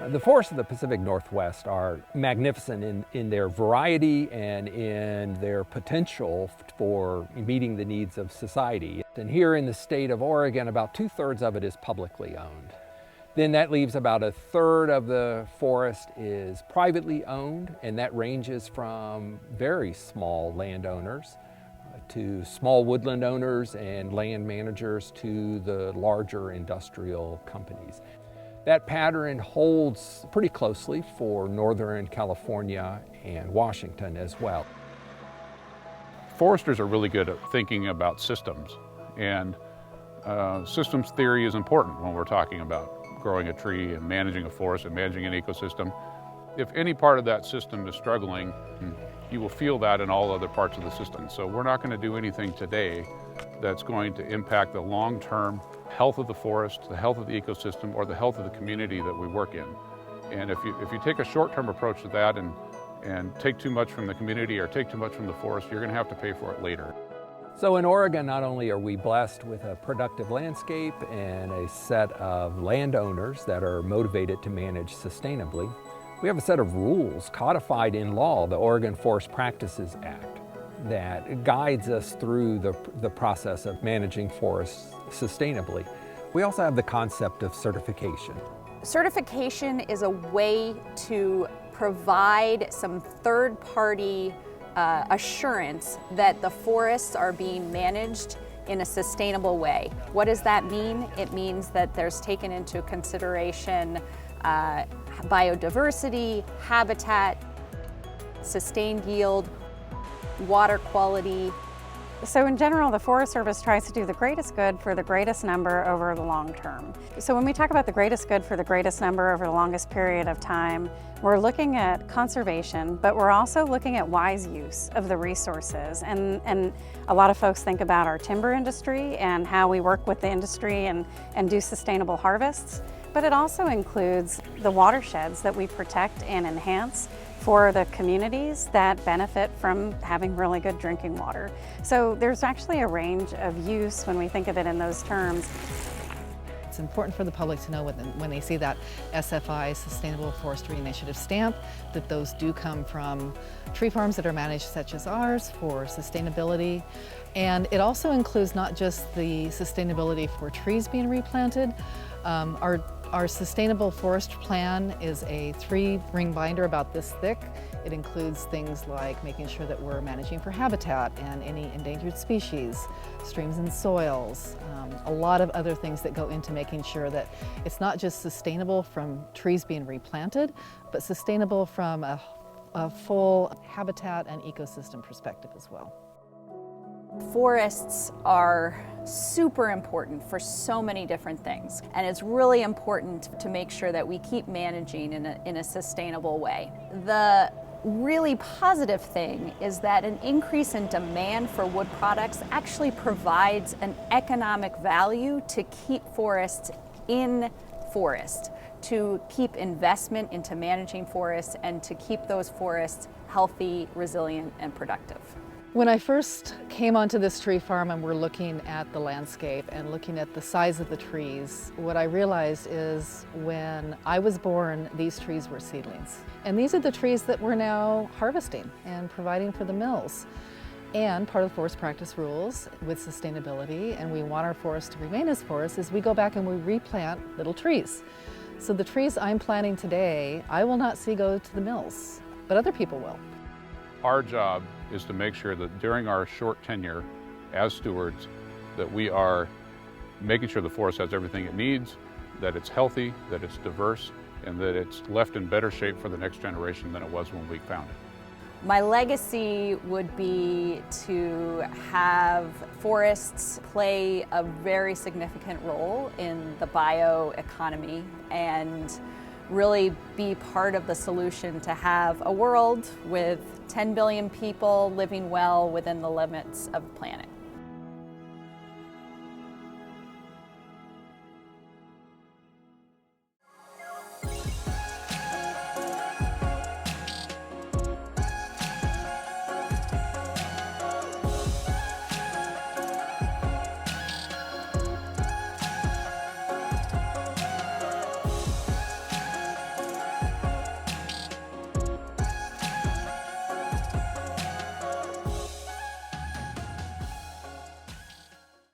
The forests of the Pacific Northwest are magnificent in their variety and in their potential for meeting the needs of society. And here in the state of Oregon, about 2/3 of it is publicly owned. Then that leaves about 1/3 of the forest is privately owned, and that ranges from very small landowners to small woodland owners and land managers to the larger industrial companies. That pattern holds pretty closely for Northern California and Washington as well. Foresters are really good at thinking about systems, and systems theory is important when we're talking about growing a tree and managing a forest and managing an ecosystem. If any part of that system is struggling, you will feel that in all other parts of the system. So we're not going to do anything today that's going to impact the long-term health of the forest, the health of the ecosystem, or the health of the community that we work in. And if you take a short-term approach to that and take too much from the community or take too much from the forest, you're going to have to pay for it later. So in Oregon, not only are we blessed with a productive landscape and a set of landowners that are motivated to manage sustainably, we have a set of rules codified in law, the Oregon Forest Practices Act, that guides us through the process of managing forests sustainably. We also have the concept of certification. Certification is a way to provide some third-party assurance that the forests are being managed in a sustainable way. What does that mean? It means that there's taken into consideration biodiversity, habitat, sustained yield, water quality. So in general, the Forest Service tries to do the greatest good for the greatest number over the long term. So when we talk about the greatest good for the greatest number over the longest period of time, we're looking at conservation, but we're also looking at wise use of the resources. And a lot of folks think about our timber industry and how we work with the industry and do sustainable harvests, but it also includes the watersheds that we protect and enhance for the communities that benefit from having really good drinking water. So there's actually a range of use when we think of it in those terms. It's important for the public to know when they see that SFI, Sustainable Forestry Initiative stamp, that those do come from tree farms that are managed such as ours for sustainability. And it also includes not just the sustainability for trees being replanted. Our sustainable forest plan is a 3-ring binder about this thick. It includes things like making sure that we're managing for habitat and any endangered species, streams and soils, a lot of other things that go into making sure that it's not just sustainable from trees being replanted, but sustainable from a full habitat and ecosystem perspective as well. Forests are super important for so many different things, and it's really important to make sure that we keep managing in a sustainable way. The really positive thing is that an increase in demand for wood products actually provides an economic value to keep forests in forest, to keep investment into managing forests, and to keep those forests healthy, resilient, and productive. When I first came onto this tree farm and we're looking at the landscape and looking at the size of the trees, what I realized is when I was born, these trees were seedlings. And these are the trees that we're now harvesting and providing for the mills. And part of the forest practice rules with sustainability, and we want our forests to remain as forests, is we go back and we replant little trees. So the trees I'm planting today, I will not see go to the mills, but other people will. Our job is to make sure that during our short tenure as stewards, that we are making sure the forest has everything it needs, that it's healthy, that it's diverse, and that it's left in better shape for the next generation than it was when we found it. My legacy would be to have forests play a very significant role in the bioeconomy and really be part of the solution to have a world with 10 billion people living well within the limits of the planet.